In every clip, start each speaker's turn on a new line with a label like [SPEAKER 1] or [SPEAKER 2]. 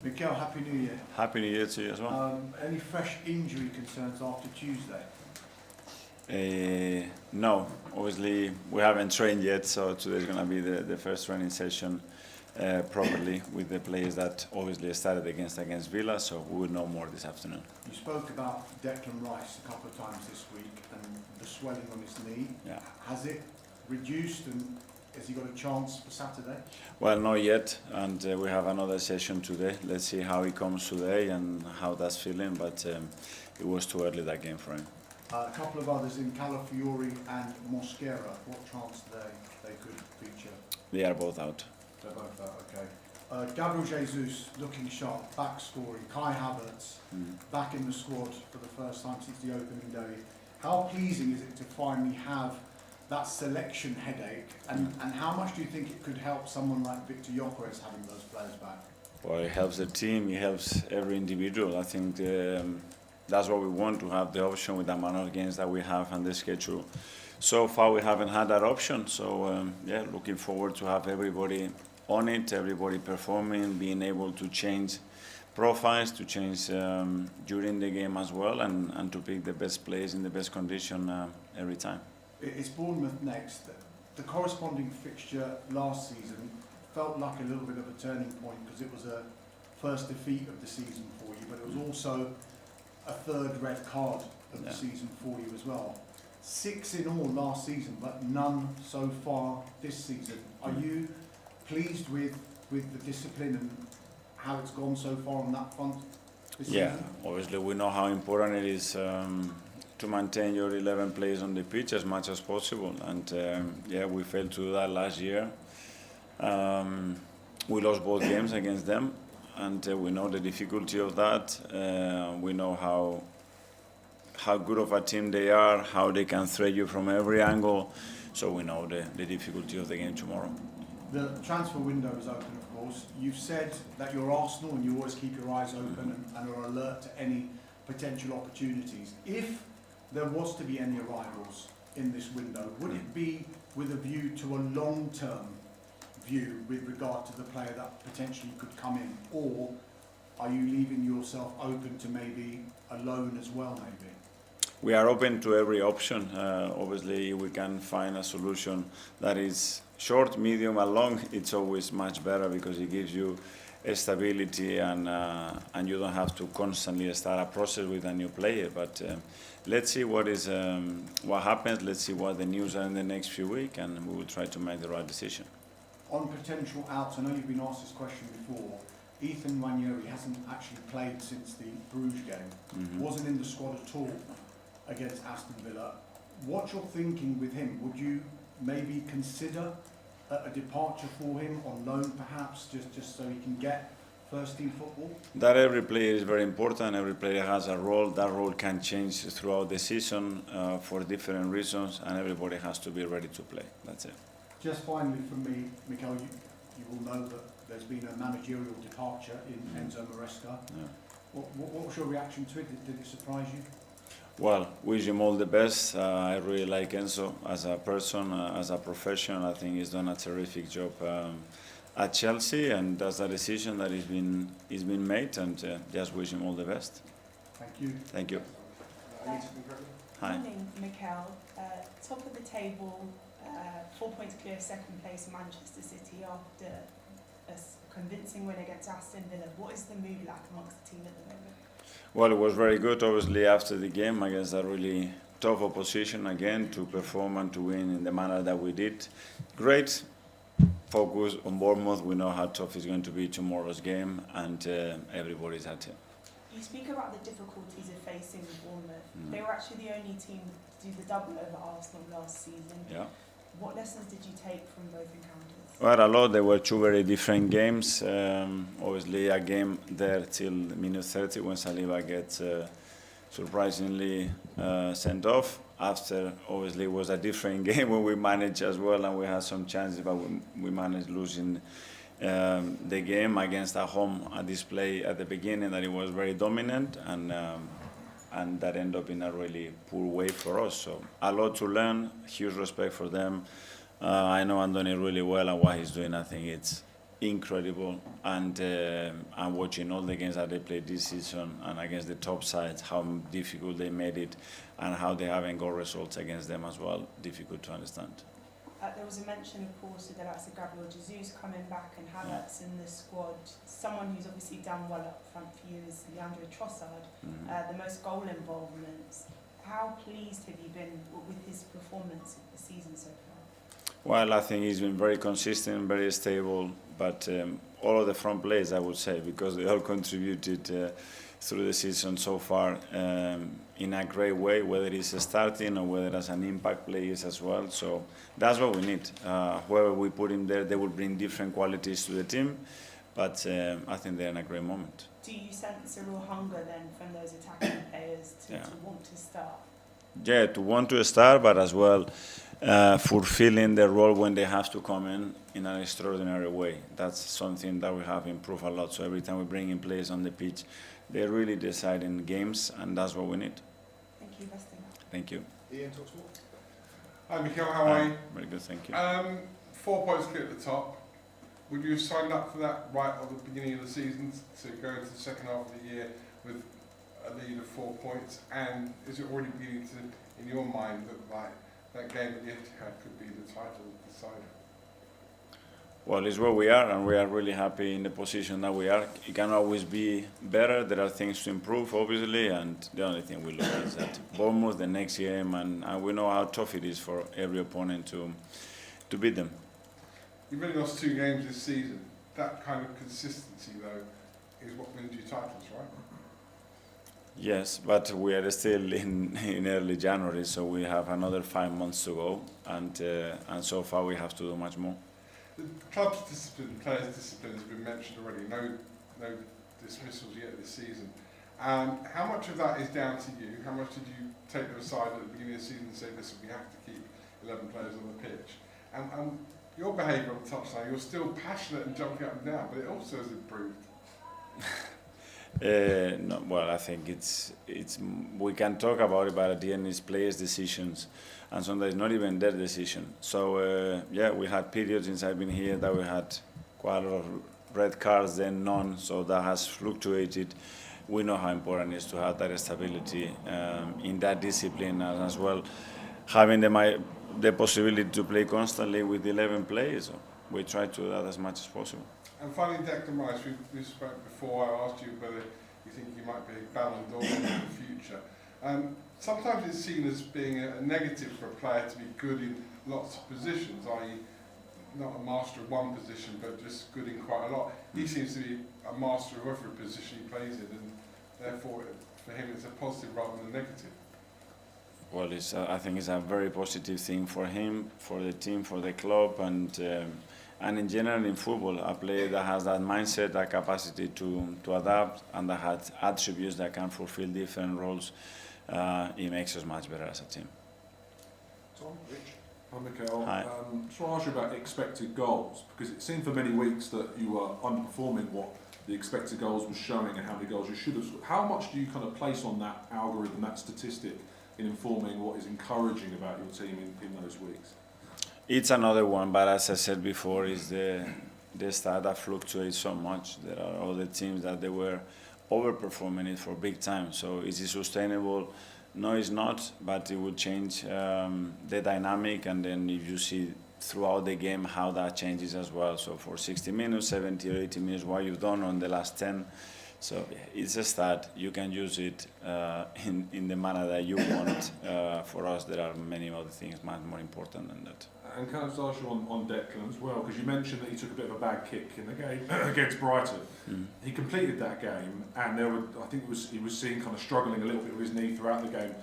[SPEAKER 1] Mikel, Happy New Year.
[SPEAKER 2] Happy New Year to you as well.
[SPEAKER 1] Any fresh injury concerns after Tuesday?
[SPEAKER 2] No, obviously we haven't trained yet, so today's going to be the first training session properly with the players that obviously started against Villa, so we will know more this afternoon.
[SPEAKER 1] You spoke about Declan Rice a couple of times this week and the swelling on his knee.
[SPEAKER 2] Yeah.
[SPEAKER 1] Has it reduced and has he got a chance for Saturday?
[SPEAKER 2] Well, not yet, and we have another session today. Let's see how he comes today and how that's feeling, but it was too early that game for him.
[SPEAKER 1] A couple of others in Calafiori and Mosquera. What chance they could feature?
[SPEAKER 2] They are both out.
[SPEAKER 1] They're both out, okay. Gabriel Jesus looking sharp, back scoring. Kai Havertz back in the squad for the first time since the opening day. How pleasing is it to finally have that selection headache, and how much do you think it could help someone like Victor Gyökeres having those players back?
[SPEAKER 2] Well, it helps the team, it helps every individual. I think that's what we want, to have the option with the amount of games that we have on the schedule. So far we haven't had that option, so yeah, looking forward to have everybody on it, everybody performing, being able to change profiles, to change during the game as well, and to pick the best players in the best condition every time.
[SPEAKER 1] It's Bournemouth next. The corresponding fixture last season felt like a little bit of a turning point because it was a first defeat of the season for you, but it was also a third red card of the season for you as well. 6 in all last season, but none so far this season. Are you pleased with the discipline and how it's gone so far on that front this season?
[SPEAKER 2] Obviously we know how important it is to maintain your 11 players on the pitch as much as possible, and yeah, we failed to do that last year. We lost both games against them, and we know the difficulty of that. We know how good of a team they are, how they can threat you from every angle, so we know the difficulty of the game tomorrow.
[SPEAKER 1] The transfer window is open, of course. You've said that you're Arsenal and you always keep your eyes open and are alert to any potential opportunities. If there was to be any arrivals in this window, would it be with a view to a long-term view with regard to the player that potentially could come in, or are you leaving yourself open to maybe a loan as well, maybe?
[SPEAKER 2] We are open to every option. Obviously, we can find a solution that is short, medium, and long. It's always much better because it gives you stability, and you don't have to constantly start a process with a new player. But let's see what happens. Let's see what the news are in the next few weeks, and we will try to make the right decision.
[SPEAKER 1] On potential outs, I know you've been asked this question before. Ethan Nwaneri hasn't actually played since the Bruges game. Wasn't in the squad at all against Aston Villa. What's your thinking with him? Would you maybe consider a departure for him on loan, perhaps, just so he can get first-team football?
[SPEAKER 2] That every player is very important. Every player has a role. That role can change throughout the season for different reasons, and everybody has to be ready to play. That's it.
[SPEAKER 1] Just finally from me, Mikel, you will know that there's been a managerial departure in Enzo Maresca.
[SPEAKER 2] Yeah.
[SPEAKER 1] What was your reaction to it? Did it surprise you?
[SPEAKER 2] Well, wish him all the best. I really like Enzo as a person, as a professional. I think he's done a terrific job at Chelsea, and that's a decision that he's been made, and just wish him all the best.
[SPEAKER 1] Thank you.
[SPEAKER 2] Thank you. Hi.
[SPEAKER 3] Morning, Mikel. Top of the table, 4 points clear of second place, Manchester City, after a convincing win against Aston Villa. What is the mood like amongst the team at the moment?
[SPEAKER 2] Well, it was very good, obviously, after the game against a really tough opposition again, to perform and to win in the manner that we did. Great focus on Bournemouth. We know how tough it's going to be tomorrow's game, and everybody's at it.
[SPEAKER 3] You speak about the difficulties of facing Bournemouth. They were actually the only team to do the double over Arsenal last season.
[SPEAKER 2] Yeah.
[SPEAKER 3] What lessons did you take from both encounters?
[SPEAKER 2] Well, a lot. They were two very different games. Obviously, a game there till minute 30 when Saliba gets surprisingly sent off. After, obviously, it was a different game when we managed as well, and we had some chances, but we managed losing the game against a home display at the beginning that it was very dominant, and that ended up in a really poor way for us. So a lot to learn. Huge respect for them. I know Andoni really well, and what he's doing, I think incredible, and I'm watching all the games that they played this season and against the top sides, how difficult they made it, and how they haven't got results against them as well. Difficult to understand.
[SPEAKER 3] There was a mention, of course, of the likes of Gabriel Jesus coming back and Havertz in the squad. Someone who's obviously done well up front for you is Leandro Trossard, the most goal involvements. How pleased have you been with his performance of the season so far?
[SPEAKER 2] Well, I think he's been very consistent, very stable, but all of the front players, I would say, because they all contributed through the season so far in a great way, whether it's starting or whether as an impact players as well. So that's what we need. Whoever we put in there, they will bring different qualities to the team, but I think they're in a great moment.
[SPEAKER 3] Do you sense a real hunger then from those attacking players to want to start?
[SPEAKER 2] Yeah, to want to start, but as well fulfilling the role when they have to come in an extraordinary way. That's something that we have improved a lot. So every time we bring in players on the pitch, they really decide in games, and that's what we need.
[SPEAKER 3] Thank you, best of luck.
[SPEAKER 2] Thank you.
[SPEAKER 4] Ian, talk to us.
[SPEAKER 5] Hi Mikel, how are you?
[SPEAKER 2] Very good, thank you.
[SPEAKER 5] 4 points clear at the top. Would you have signed up for that right at the beginning of the season to go into the second half of the year with a lead of 4 points? And is it already beginning to, in your mind, look like that game at the Etihad could be the title decider?
[SPEAKER 2] Well, it's where we are, and we are really happy in the position that we are. It can always be better. There are things to improve, obviously, and the only thing we look at is that Bournemouth, the next game, and we know how tough it is for every opponent to beat them.
[SPEAKER 5] You've only lost 2 games this season. That kind of consistency, though, is what wins you titles, right?
[SPEAKER 2] Yes, but we are still in early January, so we have another 5 months to go, and so far we have to do much more.
[SPEAKER 5] The club's discipline, players' discipline has been mentioned already. No dismissals yet this season. How much of that is down to you? How much did you take them aside at the beginning of the season and say, listen, we have to keep 11 players on the pitch? And your behaviour on the touchline, you're still passionate and jumping up and down, but it also has improved.
[SPEAKER 2] No, well, I think it's we can talk about it, but at the end it's players' decisions, and sometimes not even their decision. So yeah, we had periods since I've been here that we had quite a lot of red cards, then none. So that has fluctuated. We know how important it is to have that stability in that discipline, and as well having the possibility to play constantly with 11 players. So we try to do that as much as possible.
[SPEAKER 5] And finally, Declan Rice, we spoke before. I asked you whether you think he might be a Ballon d'Or in the future. Sometimes it's seen as being a negative for a player to be good in lots of positions, i.e. not a master of one position, but just good in quite a lot. He seems to be a master of every position he plays in, and therefore for him it's a positive rather than a negative.
[SPEAKER 2] Well, I think it's a very positive thing for him, for the team, for the club, and in general in football, a player that has that mindset, that capacity to adapt, and that has attributes that can fulfill different roles, it makes us much better as a team.
[SPEAKER 4] Tom, Rich.
[SPEAKER 6] Hi Mikel.
[SPEAKER 2] Hi.
[SPEAKER 6] Just want to ask you about expected goals, because it seemed for many weeks that you were underperforming what the expected goals was showing and how many goals you should have scored. How much do you kind of place on that algorithm, that statistic, in informing what is encouraging about your team in those weeks?
[SPEAKER 2] It's another one, but as I said before, is the stat that fluctuates so much. There are other teams that they were overperforming it for big time. So is it sustainable? No, it's not, but it will change the dynamic, and then if you see throughout the game how that changes as well. So for 60 minutes, 70 or 80 minutes, what you've done on the last 10. So it's a stat. You can use it in the manner that you want. For us, there are many other things much more important than that.
[SPEAKER 6] And can I just ask you on Declan as well, because you mentioned that he took a bit of a bad kick in the game against Brighton. He completed that game, and I think he was seen kind of struggling a little bit with his knee throughout the game.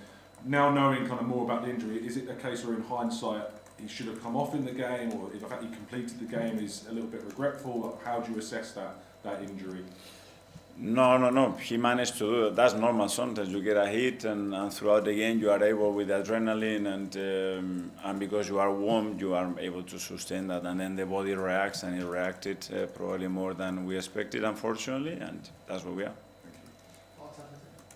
[SPEAKER 6] Now knowing kind of more about the injury, is it a case where in hindsight he should have come off in the game, or if the fact he completed the game is a little bit regretful? How do you assess that injury?
[SPEAKER 2] No. He managed to do it. That's normal. Sometimes you get a hit, and throughout the game you are able, with adrenaline and because you are warm, you are able to sustain that, and then the body reacts, and it reacted probably more than we expected, unfortunately, and that's where we are.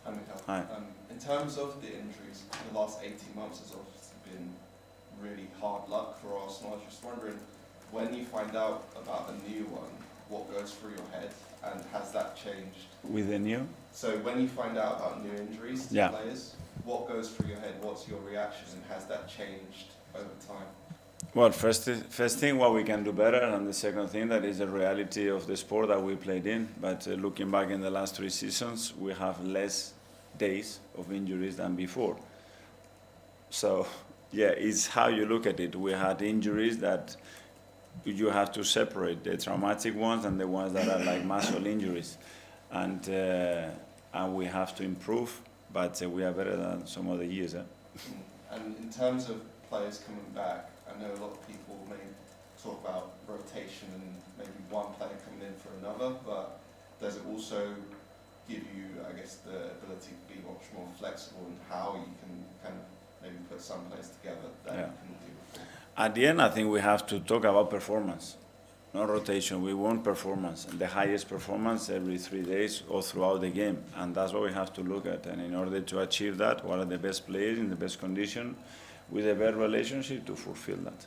[SPEAKER 4] Hi, Mikel.
[SPEAKER 2] Hi.
[SPEAKER 4] In terms of the injuries, the last 18 months has obviously been really hard luck for Arsenal. I was just wondering, when you find out about a new one, what goes through your head, and has that changed?
[SPEAKER 2] With the new?
[SPEAKER 4] So when you find out about new injuries to
[SPEAKER 2] Yeah.
[SPEAKER 4] players, what goes through your head? What's your reaction, and has that changed over time?
[SPEAKER 2] Well, first thing, what we can do better, and the second thing, that is the reality of the sport that we played in. But looking back in the last 3 seasons, we have less days of injuries than before. So, yeah, it's how you look at it. We had injuries that you have to separate the traumatic ones and the ones that are like muscle injuries, and we have to improve. But we are better than some other years.
[SPEAKER 4] And in terms of players coming back, I know a lot of people may talk about rotation and maybe one player coming in for another, but does it also give you, I guess, the ability to be much more flexible in how you can kind of maybe put some players together that you couldn't do before?
[SPEAKER 2] At the end, I think we have to talk about performance, not rotation. We want performance, and the highest performance every 3 days or throughout the game, and that's what we have to look at. And in order to achieve that, what are the best players in the best condition, with a better relationship to fulfill that.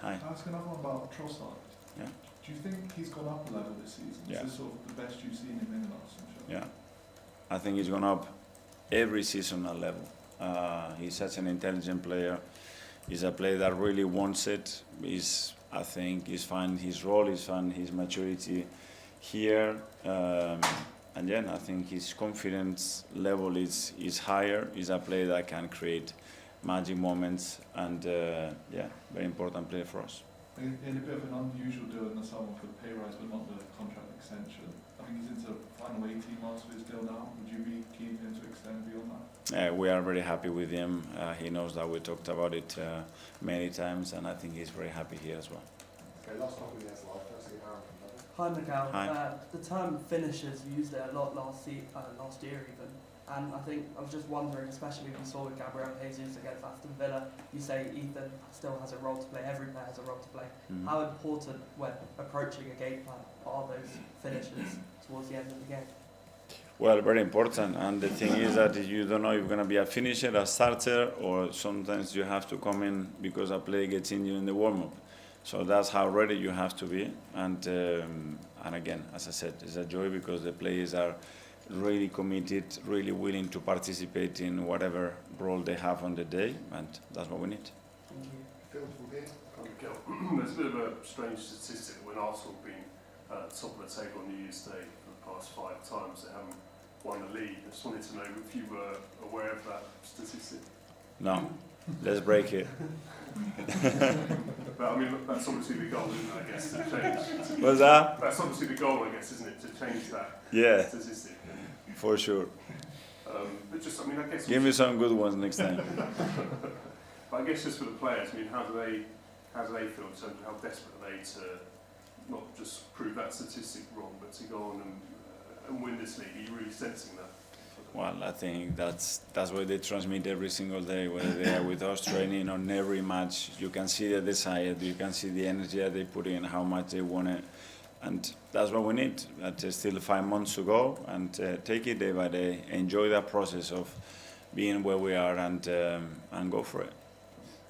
[SPEAKER 2] Hi.
[SPEAKER 7] Can I ask another one about Trossard?
[SPEAKER 2] Yeah.
[SPEAKER 7] Do you think he's gone up a level this season?
[SPEAKER 2] Yeah.
[SPEAKER 7] Is this sort of the best you've seen him in the last season?
[SPEAKER 2] Yeah, I think he's gone up every season a level. He's such an intelligent player. He's a player that really wants it. I think he's found his role, he's found his maturity here. And yeah, I think his confidence level is higher. He's a player that can create magic moments, and yeah, very important player for us.
[SPEAKER 7] In a bit of an unusual deal in the summer for the pay rise, but not the contract extension. I think he's into the final 18 months of his deal now. Would you be keen for him to extend beyond that?
[SPEAKER 2] We are very happy with him. He knows that we talked about it many times, and I think he's very happy here as well.
[SPEAKER 8] Okay, last topic is live. Firstly, Aaron from Dublin.
[SPEAKER 9] Hi Mikel.
[SPEAKER 2] Hi.
[SPEAKER 9] The term finishers, you used it a lot last year even, and I think I was just wondering, especially we saw with Gabriel Jesus against Aston Villa, you say Ethan still has a role to play, every player has a role to play.
[SPEAKER 2] Mhm.
[SPEAKER 9] How important when approaching a game plan are those finishers towards the end of the game?
[SPEAKER 2] Well, very important, and the thing is that you don't know if you're going to be a finisher, a starter, or sometimes you have to come in because a player gets injured in the warm-up. So that's how ready you have to be, and again, as I said, it's a joy because the players are really committed, really willing to participate in whatever role they have on the day, and that's what we need.
[SPEAKER 9] Thank you.
[SPEAKER 8] Phil from here.
[SPEAKER 10] There's a bit of a strange statistic that when Arsenal have been top of the table on New Year's Day for the past 5 times, they haven't won the league. I just wanted to know if you were aware of that statistic.
[SPEAKER 2] No, let's break it.
[SPEAKER 10] But I mean, that's obviously the goal, isn't it, I guess, to change.
[SPEAKER 2] What's that?
[SPEAKER 10] That's obviously the goal, I guess, isn't it, to change that
[SPEAKER 2] Yeah,
[SPEAKER 10] statistic.
[SPEAKER 2] for sure.
[SPEAKER 10] But just, I mean, I guess...
[SPEAKER 2] Give me some good ones next time.
[SPEAKER 10] But I guess just for the players, I mean, how do they feel in terms of how desperate are they to not just prove that statistic wrong, but to go on and win this league? Are you really sensing that?
[SPEAKER 2] Well, I think that's what they transmit every single day, whether they are with us training on every match. You can see the desire, you can see the energy that they put in, how much they want it, and that's what we need. But there's still 5 months to go, and take it day by day, enjoy that process of being where we are, and go for it.